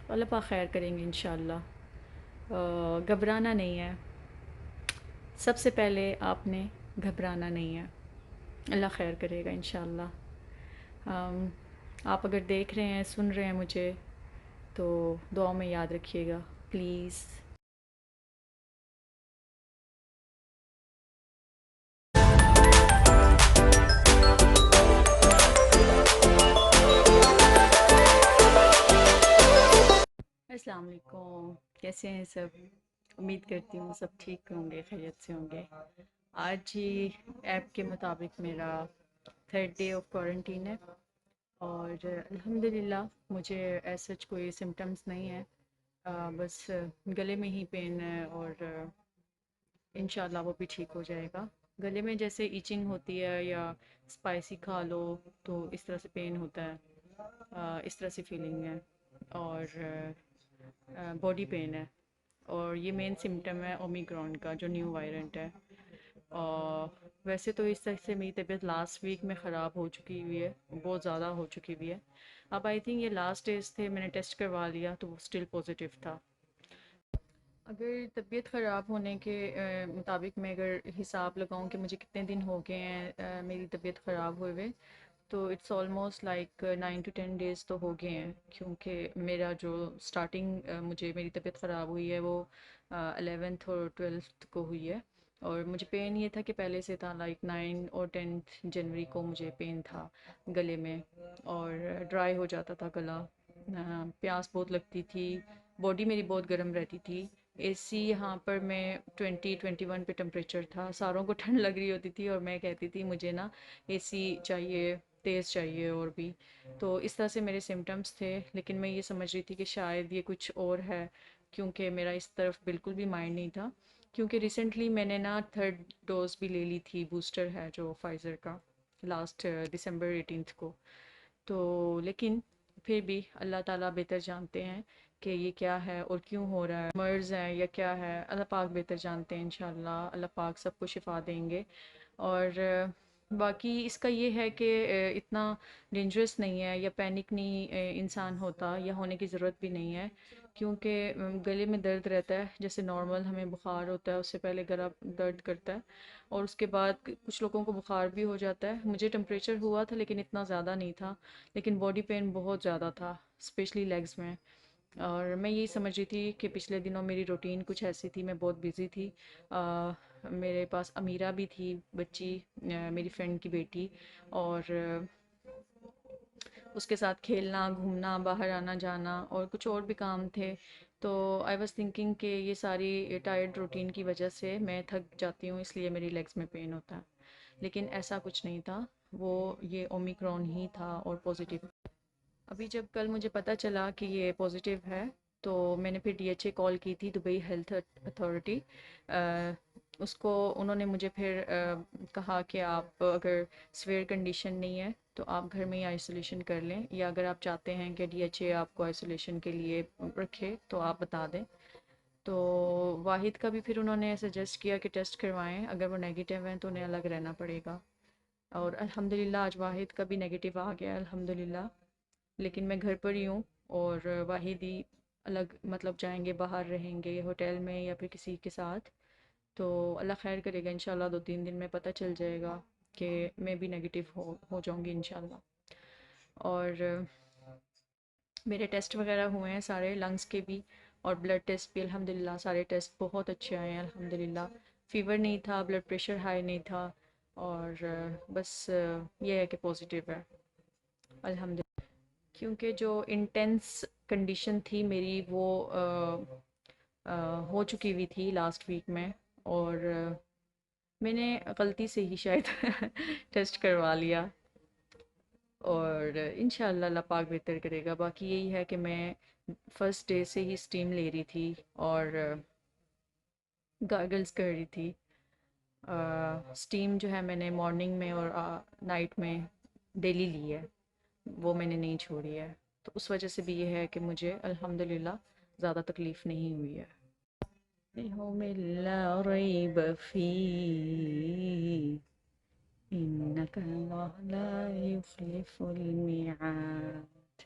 تو اللہ پاک خیر کریں گے انشاءاللہ۔ گھبرانا نہیں ہے، سب سے پہلے آپ نے گھبرانا نہیں ہے، اللہ خیر کرے گا انشاءاللہ۔ آپ اگر دیکھ رہے ہیں، سن رہے ہیں مجھے، تو دعاؤں میں یاد رکھیے گا پلیز۔ السلام علیکم، کیسے ہیں سب؟ امید کرتی ہوں سب ٹھیک ہوں گے، خیریت سے ہوں گے۔ آج ہی ایپ کے مطابق میرا 3rd ڈے آف کوارنٹین ہے، اور الحمدللہ مجھے ایسا کوئی سمٹمز نہیں ہے، بس گلے میں ہی پین ہے، اور انشاءاللہ وہ بھی ٹھیک ہو جائے گا۔ گلے میں جیسے ایچنگ ہوتی ہے یا اسپائسی کھا لو تو اس طرح سے پین ہوتا ہے، اس طرح سے فیلنگ ہے، اور باڈی پین ہے، اور یہ مین سمٹم ہے اومیکرون کا جو نیو وائرنٹ ہے۔ اور ویسے تو اس طرح سے میری طبیعت لاسٹ ویک میں خراب ہو چکی ہوئی ہے، بہت زیادہ ہو چکی ہوئی ہے۔ اب آئی تھنک یہ لاسٹ ڈیز تھے، میں نے ٹیسٹ کروا لیا تو وہ اسٹل پازیٹیو تھا۔ اگر طبیعت خراب ہونے کے مطابق میں اگر حساب لگاؤں کہ مجھے کتنے دن ہو گئے ہیں میری طبیعت خراب ہوئے ہوئے، تو it's almost like 9 to 10 days تو ہو گئے ہیں، کیونکہ میرا جو اسٹارٹنگ مجھے میری طبیعت خراب ہوئی ہے وہ 11th اور 12th کو ہوئی ہے، اور مجھے پین یہ تھا کہ پہلے سے تھا، لائک 9 اور 10 جنوری کو مجھے پین تھا گلے میں، اور ڈرائی ہو جاتا تھا گلا، پیاس بہت لگتی تھی، باڈی میری بہت گرم رہتی تھی۔ اے سی یہاں پر میں 20-21 پہ ٹمپریچر تھا، ساروں کو ٹھنڈ لگ رہی ہوتی تھی، اور میں کہتی تھی مجھے نا اے سی چاہیے، تیز چاہیے، اور بھی تو اس طرح سے میرے سمٹمز تھے، لیکن میں یہ سمجھ رہی تھی کہ شاید یہ کچھ اور ہے، کیونکہ میرا اس طرف بالکل بھی مائنڈ نہیں تھا، کیونکہ ریسنٹلی میں نے نا 3rd ڈوز بھی لے لی تھی، بوسٹر ہے جو فائزر کا، لاسٹ December 18 کو، تو لیکن پھر بھی اللہ تعالیٰ بہتر جانتے ہیں کہ یہ کیا ہے اور کیوں ہو رہا ہے، مرض ہے یا کیا ہے، اللہ پاک بہتر جانتے ہیں انشاءاللہ، اللہ پاک سب کو شفا دیں گے۔ اور باقی اس کا یہ ہے کہ اتنا ڈینجرس نہیں ہے یا پینک نہیں انسان ہوتا، یا ہونے کی ضرورت بھی نہیں ہے، کیونکہ گلے میں درد رہتا ہے جیسے نارمل ہمیں بخار ہوتا ہے، اس سے پہلے گلا درد کرتا ہے، اور اس کے بعد کچھ لوگوں کو بخار بھی ہو جاتا ہے، مجھے ٹمپریچر ہوا تھا لیکن اتنا زیادہ نہیں تھا، لیکن باڈی پین بہت زیادہ تھا، اسپیشلی لیگز میں۔ اور میں یہی سمجھ رہی تھی کہ پچھلے دنوں میری روٹین کچھ ایسی تھی، میں بہت بیزی تھی، میرے پاس امیرہ بھی تھی بچی، میری فرینڈ کی بیٹی، اور اس کے ساتھ کھیلنا، گھومنا، باہر آنا جانا، اور کچھ اور بھی کام تھے، تو آئی واز تھنکنگ کہ یہ ساری ٹائرڈ روٹین کی وجہ سے میں تھک جاتی ہوں، اس لیے میری لیگز میں پین ہوتا ہے، لیکن ایسا کچھ نہیں تھا، وہ یہ اومیکرون ہی تھا اور پازیٹیو۔ ابھی جب کل مجھے پتہ چلا کہ یہ پازیٹیو ہے، تو میں نے پھر DHA کال کی تھی، دبئی ہیلتھ اتھارٹی، اس کو انہوں نے مجھے پھر کہا کہ آپ اگر سویئر کنڈیشن نہیں ہے تو آپ گھر میں ہی آئسولیشن کر لیں، یا اگر آپ چاہتے ہیں کہ DHA آپ کو آئسولیشن کے لیے رکھے تو آپ بتا دیں۔ تو واحد کا بھی پھر انہوں نے سجیسٹ کیا کہ ٹیسٹ کروائیں، اگر وہ نیگیٹیو ہیں تو انہیں الگ رہنا پڑے گا، اور الحمدللہ آج واحد کا بھی نیگیٹیو آ گیا الحمدللہ، لیکن میں گھر پر ہی ہوں، اور واحد ہی الگ مطلب جائیں گے، باہر رہیں گے ہوٹل میں یا پھر کسی کے ساتھ، تو اللہ خیر کرے گا انشاءاللہ، 2-3 دن میں پتہ چل جائے گا کہ میں بھی نیگیٹیو ہو جاؤں گی انشاءاللہ۔ اور میرے ٹیسٹ وغیرہ ہوئے ہیں سارے، لنگس کے بھی اور بلڈ ٹیسٹ بھی، الحمدللہ سارے ٹیسٹ بہت اچھے آئے ہیں الحمدللہ، فیور نہیں تھا، بلڈ پریشر ہائی نہیں تھا، اور بس یہ ہے کہ پازیٹیو ہے الحمدللہ، کیونکہ جو انٹینس کنڈیشن تھی میری وہ ہو چکی ہوئی تھی لاسٹ ویک میں، اور میں نے غلطی سے ہی شاید ٹیسٹ کروا لیا، اور انشاءاللہ اللہ پاک بہتر کرے گا۔ باقی یہی ہے کہ میں 1st ڈے سے ہی اسٹیم لے رہی تھی اور گارگلز کر رہی تھی، اسٹیم جو ہے میں نے مارننگ میں اور نائٹ میں ڈیلی لی ہے، وہ میں نے نہیں چھوڑی ہے، تو اس وجہ سے بھی یہ ہے کہ مجھے الحمدللہ زیادہ تکلیف نہیں ہوئی ہے۔ يوم لا ريب فيه إنك الله لا يخلف الميعاد۔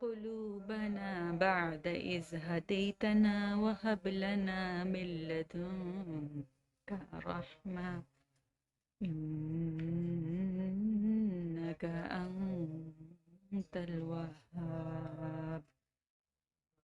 قلوبنا بعد إذ هديتنا وهب لنا من لدنك رحمة إنك أنت الوهاب।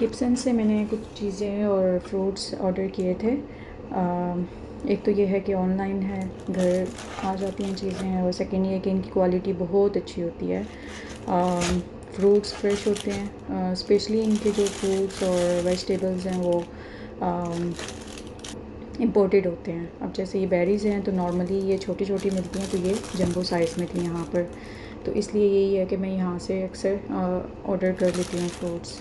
گبسن سے میں نے کچھ چیزیں اور فروٹس آرڈر کیے تھے. ایک تو یہ ہے کہ آن لائن ہے، گھر آ جاتی ہیں چیزیں، اور سیکنڈ یہ کہ ان کی کوالٹی بہت اچھی ہوتی ہے. فروٹس فریش ہوتے ہیں، اسپیشلی ان کے جو فروٹس اور ویجیٹیبلز ہیں وہ امپورٹیڈ ہوتے ہیں. اب جیسے یہ بیریز ہیں تو نارملی یہ چھوٹی چھوٹی ملتی ہیں، تو یہ جمبو سائز میں تھیں یہاں پر، تو اس لیے یہی ہے کہ میں یہاں سے اکثر آرڈر کر لیتی ہوں فروٹس.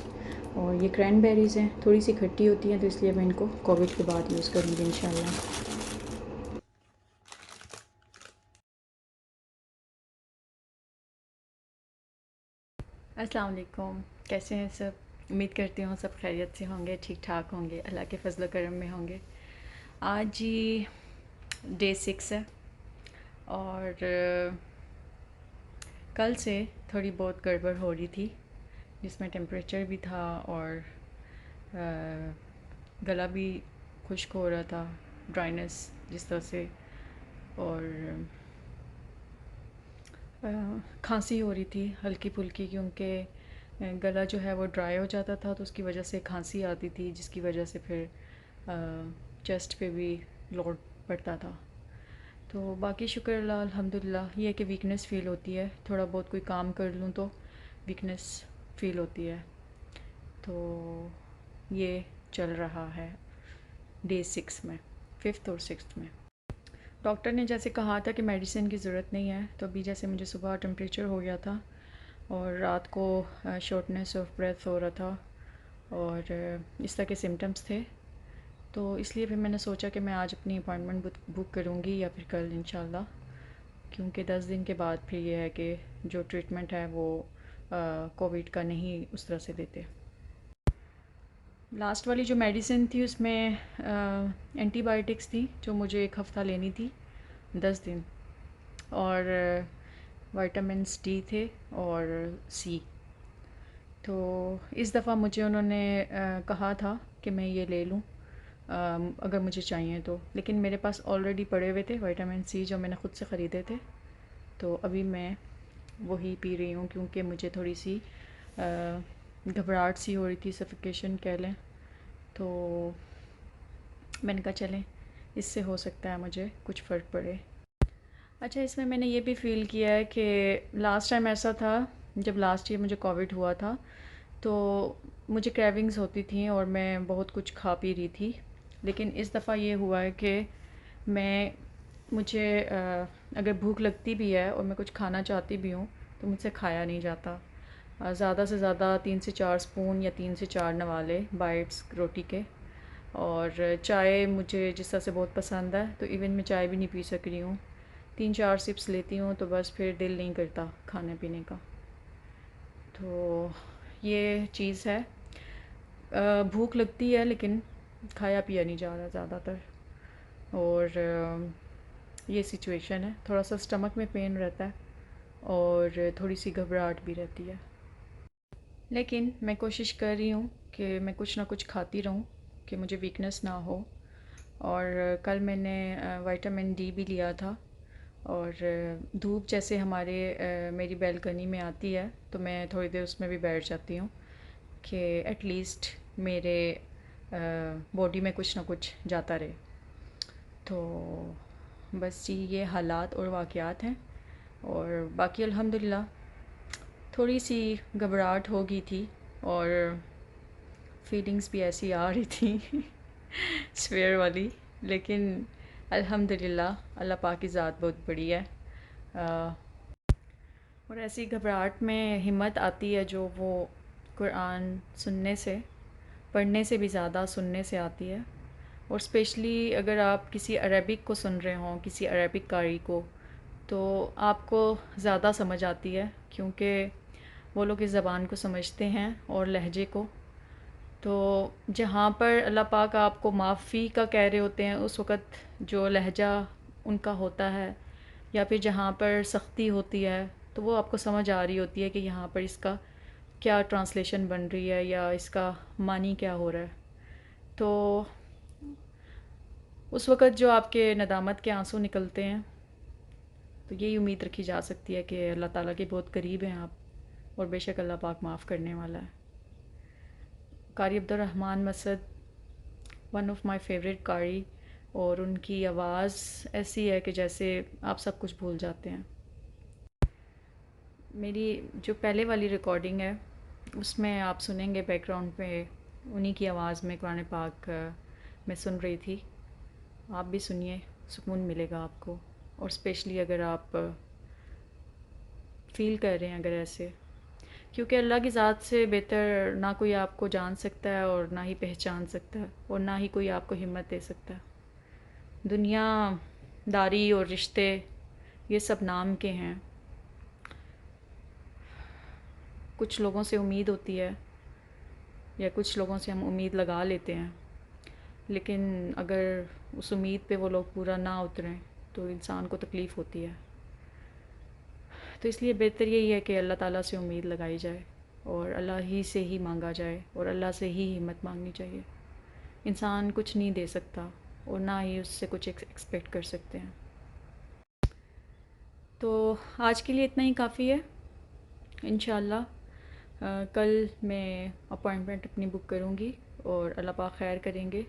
اور یہ کرین بیریز ہیں، تھوڑی سی کھٹی ہوتی ہیں، تو اس لیے میں ان کو کووڈ کے بعد یوز کروں گی انشاءاللہ. السلام علیکم، کیسے ہیں سب؟ امید کرتی ہوں سب خیریت سے ہوں گے، ٹھیک ٹھاک ہوں گے، اللہ کے فضل و کرم میں ہوں گے. آج جی ڈے 6 ہے، اور کل سے تھوڑی بہت گڑبڑ ہو رہی تھی، جس میں ٹیمپریچر بھی تھا اور گلا بھی خشک ہو رہا تھا، ڈرائنس جس طرح سے، اور کھانسی ہو رہی تھی ہلکی پھلکی، کیونکہ گلا جو ہے وہ ڈرائی ہو جاتا تھا، تو اس کی وجہ سے کھانسی آتی تھی، جس کی وجہ سے پھر چیسٹ پہ بھی لوڈ پڑتا تھا. تو باقی شکر اللہ الحمدللہ. یہ ہے کہ ویکنیس فیل ہوتی ہے، تھوڑا بہت کوئی کام کر لوں تو ویکنیس فیل ہوتی ہے. تو یہ چل رہا ہے ڈے 6 میں، 5th اور 6th میں. ڈاکٹر نے جیسے کہا تھا کہ میڈیسن کی ضرورت نہیں ہے، تو ابھی جیسے مجھے صبح ٹمپریچر ہو گیا تھا، اور رات کو شارٹنیس آف بریتھ ہو رہا تھا، اور اس طرح کے سمٹمز تھے، تو اس لیے پھر میں نے سوچا کہ میں آج اپنی اپائنٹمنٹ بک کروں گی، یا پھر کل انشاءاللہ، کیونکہ 10 دن کے بعد پھر یہ ہے کہ جو ٹریٹمنٹ ہے وہ کووڈ کا نہیں اس طرح سے دیتے. لاسٹ والی جو میڈیسن تھی اس میں اینٹی بائیوٹکس تھی، جو مجھے 1 ہفتہ لینی تھی، 10 دن، اور وائٹامنس ڈی تھے اور سی. تو اس دفعہ مجھے انہوں نے کہا تھا کہ میں یہ لے لوں اگر مجھے چاہیے تو، لیکن میرے پاس آلریڈی پڑے ہوئے تھے وائٹامن سی جو میں نے خود سے خریدے تھے، تو ابھی میں وہی پی رہی ہوں، کیونکہ مجھے تھوڑی سی گھبراہٹ سی ہو رہی تھی، سفیکیشن کہہ لیں. تو میں نے کہا چلیں اس سے ہو سکتا ہے مجھے کچھ فرق پڑے. اچھا، اس میں میں نے یہ بھی فیل کیا ہے کہ لاسٹ ٹائم ایسا تھا جب لاسٹ ایئر مجھے کووڈ ہوا تھا، تو مجھے کریونگز ہوتی تھیں اور میں بہت کچھ کھا پی رہی تھی، لیکن اس دفعہ یہ ہوا ہے کہ مجھے اگر بھوک لگتی بھی ہے اور میں کچھ کھانا چاہتی بھی ہوں تو مجھ سے کھایا نہیں جاتا. زیادہ سے زیادہ 3 سے 4 سپون یا 3 سے 4 نوالے بائٹس روٹی کے. اور چائے مجھے جس طرح سے بہت پسند ہے، تو ایون میں چائے بھی نہیں پی سک رہی ہوں. 3-4 سپس لیتی ہوں تو بس پھر دل نہیں کرتا کھانے پینے کا. تو یہ چیز ہے، بھوک لگتی ہے لیکن کھایا پیا نہیں جا رہا زیادہ تر. اور یہ سچویشن ہے، تھوڑا سا سٹمک میں پین رہتا ہے اور تھوڑی سی گھبراہٹ بھی رہتی ہے، لیکن میں کوشش کر رہی ہوں کہ میں کچھ نہ کچھ کھاتی رہوں کہ مجھے ویکنس نہ ہو. اور کل میں نے وائٹامن ڈی بھی لیا تھا، اور دھوپ جیسے میری بیلکنی میں آتی ہے تو میں تھوڑی دیر اس میں بھی بیٹھ جاتی ہوں کہ ایٹ لیسٹ میرے باڈی میں کچھ نہ کچھ جاتا رہے. تو بس جی یہ حالات اور واقعات ہیں، اور باقی الحمدللہ. تھوڑی سی گھبراہٹ ہو گئی تھی اور فیلنگز بھی ایسی آ رہی تھی سویئر والی، لیکن الحمدللہ اللہ پاک کی ذات بہت بڑی ہے. اور ایسی گھبراہٹ میں ہمت آتی ہے جو وہ قرآن پڑھنے سے بھی زیادہ سننے سے آتی ہے. اور اسپیشلی اگر آپ کسی عربک کو سن رہے ہوں، کسی عربک قاری کو، تو آپ کو زیادہ سمجھ آتی ہے، کیونکہ وہ لوگ اس زبان کو سمجھتے ہیں اور لہجے کو. تو جہاں پر اللہ پاک آپ کو معافی کا کہہ رہے ہوتے ہیں، اس وقت جو لہجہ ان کا ہوتا ہے، یا پھر جہاں پر سختی ہوتی ہے، تو وہ آپ کو سمجھ آ رہی ہوتی ہے کہ یہاں پر اس کا کیا ٹرانسلیشن بن رہی ہے یا اس کا معنی کیا ہو رہا ہے. تو اس وقت جو آپ کے ندامت کے آنسو نکلتے ہیں، تو یہی امید رکھی جا سکتی ہے کہ اللہ تعالیٰ کے بہت قریب ہیں آپ، اور بے شک اللہ پاک معاف کرنے والا ہے. قاری عبدالرحمن مسد، ون آف مائی فیوریٹ قاری، اور ان کی آواز ایسی ہے کہ جیسے آپ سب کچھ بھول جاتے ہیں۔ میری جو پہلے والی ریکارڈنگ ہے اس میں آپ سنیں گے بیک گراؤنڈ پہ انہی کی آواز میں قرآن پاک میں سن رہی تھی۔ آپ بھی سنیے، سکون ملے گا آپ کو، اور اسپیشلی اگر آپ فیل کر رہے ہیں اگر ایسے، کیونکہ اللہ کی ذات سے بہتر نہ کوئی آپ کو جان سکتا ہے اور نہ ہی پہچان سکتا ہے، اور نہ ہی کوئی آپ کو ہمت دے سکتا ہے۔ دنیا داری اور رشتے یہ سب نام کے ہیں، کچھ لوگوں سے امید ہوتی ہے یا کچھ لوگوں سے ہم امید لگا لیتے ہیں، لیکن اگر اس امید پہ وہ لوگ پورا نہ اتریں تو انسان کو تکلیف ہوتی ہے۔ تو اس لیے بہتر یہی ہے کہ اللہ تعالیٰ سے امید لگائی جائے اور اللہ ہی سے ہی مانگا جائے، اور اللہ سے ہی ہمت مانگنی چاہیے۔ انسان کچھ نہیں دے سکتا اور نہ ہی اس سے کچھ ایکسپیکٹ کر سکتے ہیں۔ تو آج کے لیے اتنا ہی کافی ہے۔ انشاءاللہ کل میں اپوائنٹمنٹ اپنی بک کروں گی اور اللہ پاک خیر کریں گے۔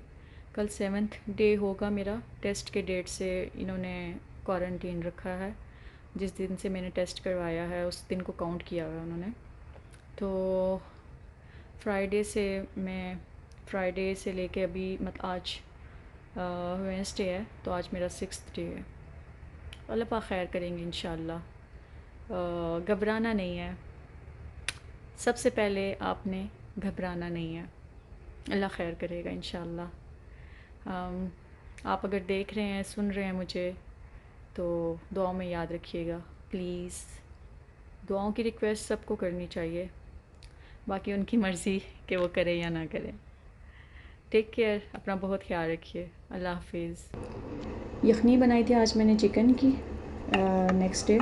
کل 7th ڈے ہوگا میرا، ٹیسٹ کے ڈیٹ سے انہوں نے کوارنٹین رکھا ہے، جس دن سے میں نے ٹیسٹ کروایا ہے اس دن کو کاؤنٹ کیا ہوا ہے انہوں نے۔ تو فرائیڈے سے لے کے ابھی آج وینسڈے ہے، تو آج میرا 6th ڈے ہے۔ اللہ پاک خیر کریں گے انشاءاللہ۔ گھبرانا نہیں ہے، سب سے پہلے آپ نے گھبرانا نہیں ہے، اللہ خیر کرے گا انشاءاللہ۔ آپ اگر دیکھ رہے ہیں، سن رہے ہیں مجھے، تو دعاؤں میں یاد رکھیے گا پلیز۔ دعاؤں کی ریکویسٹ سب کو کرنی چاہیے، باقی ان کی مرضی کہ وہ کرے یا نہ کرے۔ ٹیک کیئر، اپنا بہت خیال رکھیے، اللہ حافظ۔ یخنی بنائی تھی آج میں نے چکن کی نیکسٹ ڈے،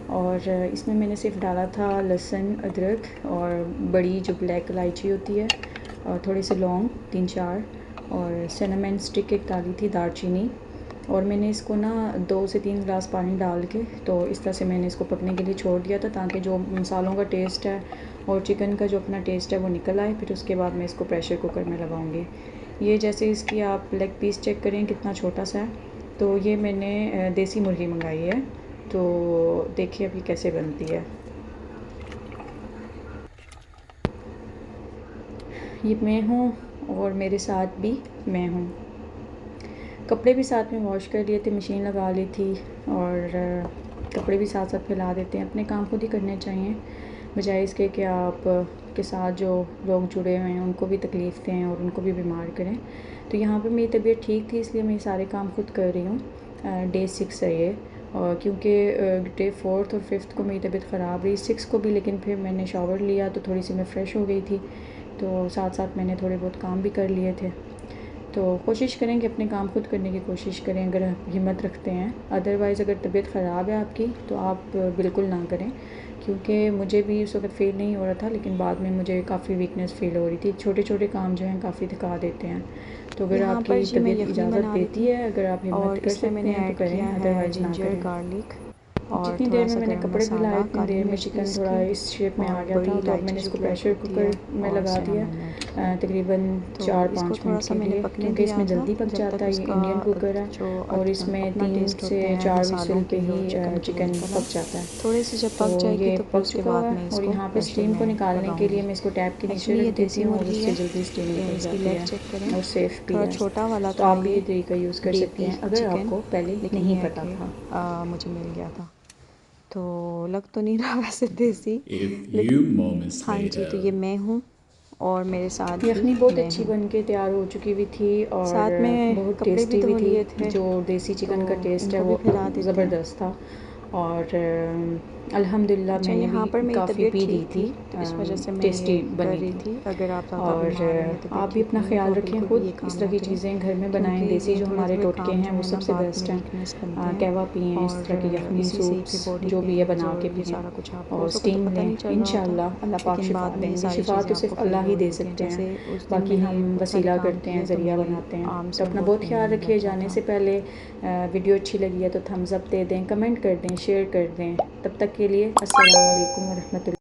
اور اس میں نے صرف ڈالا تھا لہسن، ادرک اور بڑی جو بلیک الائچی ہوتی ہے، اور تھوڑے سے لونگ 3-4، اور سینامن اسٹک ایک ڈالی تھی، دار چینی، اور میں نے اس کو 2 سے 3 گلاس پانی ڈال کے تو اس طرح سے میں نے اس کو پکنے کے لیے چھوڑ دیا تھا، تاکہ جو مسالوں کا ٹیسٹ ہے اور چکن کا جو اپنا ٹیسٹ ہے وہ نکل آئے۔ پھر اس کے بعد میں اس کو پریشر کوکر میں لگاؤں گی۔ یہ جیسے اس کی آپ لیگ پیس چیک کریں کتنا چھوٹا سا ہے، تو یہ میں نے دیسی مرغی منگائی ہے، تو دیکھیے ابھی کیسے بنتی ہے۔ یہ میں ہوں اور میرے ساتھ بھی میں ہوں۔ کپڑے بھی ساتھ میں واش کر لیے تھے، مشین لگا لی تھی، اور کپڑے بھی ساتھ ساتھ پھیلا دیتے ہیں۔ اپنے کام خود ہی کرنے چاہیے، بجائے اس کے کہ آپ کے ساتھ جو لوگ جڑے ہوئے ہیں ان کو بھی تکلیف دیں اور ان کو بھی بیمار کریں۔ تو یہاں پہ میری طبیعت ٹھیک تھی، اس لیے میں یہ سارے کام خود کر رہی ہوں۔ ڈے 6 ہے یہ، کیونکہ ڈے 4 اور 5 کو میری طبیعت خراب رہی، 6 کو بھی، لیکن پھر میں نے شاور لیا تو تھوڑی سی میں فریش ہو گئی تھی، تو ساتھ ساتھ میں نے تھوڑے بہت کام بھی کر لیے تھے۔ تو کوشش کریں کہ اپنے کام خود کرنے کی کوشش کریں اگر ہمت رکھتے ہیں، ادروائز اگر طبیعت خراب ہے آپ کی تو آپ بالکل نہ کریں، کیونکہ مجھے بھی اس وقت فیل نہیں ہو رہا تھا، لیکن بعد میں مجھے کافی ویکنیس فیل ہو رہی تھی۔ چھوٹے چھوٹے کام جو ہیں کافی تھکا دیتے ہیں، تو اگر آپ کی طبیعت اجازت دیتی ہے، اگر آپ ہمت کر سکتے ہیں تو کریں، ادروائز نہ کریں۔ گارلک اور جتنی دیر میں میں نے کپڑے دھلائے اتنی دیر میں چکن تھوڑا اس شیپ میں آ گیا تھا، تو اب میں نے اس کو پریشر کوکر میں لگا دیا تقریباً 4-5 منٹ کے لیے، کیونکہ اس میں جلدی پک جاتا ہے۔ یہ انڈین کوکر ہے اور اس میں 3 سے 4 وسل پہ ہی چکن پک جاتا ہے۔ تھوڑے سے جب تو پک جائے گی یہ تو پھر پک اس کے چکا بعد ہوا میں ہے، اس اور کو یہاں پہ پریشر اسٹیم کو میں نکالنے کے لگاؤں لیے گی۔ میں اس کو ٹیپ کے نیچے ایکچولی یہ رکھ دیتی دیسی ہوں، اور اس مرغی سے ہے، جلدی اسٹیم یہ نکل اس کی جاتی لیگ ہے چیک کریں، اور سیف بھی تھوڑا ہے۔ چھوٹا والا تو تھا آپ بھی یہ طریقہ یوز کر سکتے ہیں اگر آپ کو پہلے لیکن نہیں یہ ہے پتہ تھا۔ کہ مجھے مل گیا تھا، تو لگ تو نہیں رہا ویسے دیسی، ہاں جی۔ تو یہ میں ہوں اور میرے ساتھ بھی یخنی بہت میں اچھی ہوں، بن کے تیار ہو چکی ہوئی تھی اور ساتھ میں بہت کپڑے بھی ٹیسٹی بھی دھو تھی۔ لیے تھے، جو دیسی تو چکن کا ان ٹیسٹ ہے کو بھی وہ پھیلا دیتے ہیں۔ زبردست تھا، اور الحمدللہ اچھا، میں نے بھی یہاں پر میری کافی طبیعت پی لی ٹھیک تھی، تو اس وجہ سے میں ٹیسٹی یہ کر بنی رہی تھی۔ تھی۔ اگر آپ زیادہ اور بیمار ہیں یا طبیعت آپ بھی ٹھیک اپنا نہیں ہے تو خیال آپ رکھیں، بالکل بھی خود یہ اس کام طرح نہ کی کریں، چیزیں گھر میں بنائیں، کیونکہ دیسی یہ جو تھوڑے ہمارے تھوڑے ٹوٹکے کام ہیں جو وہ ہے نا سب سے بعد میں بیسٹ ہیں۔ ویکنیس بنتے ہیں، قہوہ پئیں، اس طرح کی اور یخنی اسی سے ہی پھر سوپس باڈی جو بھی ہے پینز بنا اور کے یہ پئیں سارا کچھ آپ کو اور اس وقت تو اسٹیم پتہ لیں، نہیں چل رہا ہوتا، انشاءاللہ اللہ پاک لیکن شفا بعد میں دیں یہ گے۔ ساری شفا چیزیں تو آپ کو صرف فیل اللہ ہو ہی رہی دے ہوتی ہیں۔ سکتے ہیں، جیسے اس دن باقی میں نے ہم بہت سارے وسیلہ کام کرتے ہیں، کیے تو ذریعہ میری بناتے ہیں۔ آرمس تو میں اپنا بہت بہت پین خیال ہونے رکھیے، لگ گیا جانے تھا۔ سے پہلے ویڈیو اچھی لگی ہے تو تھمز اپ دے دیں، کمنٹ کر دیں، شیئر کر دیں۔ تب تک کے لیے السلام علیکم ورحمۃ اللہ۔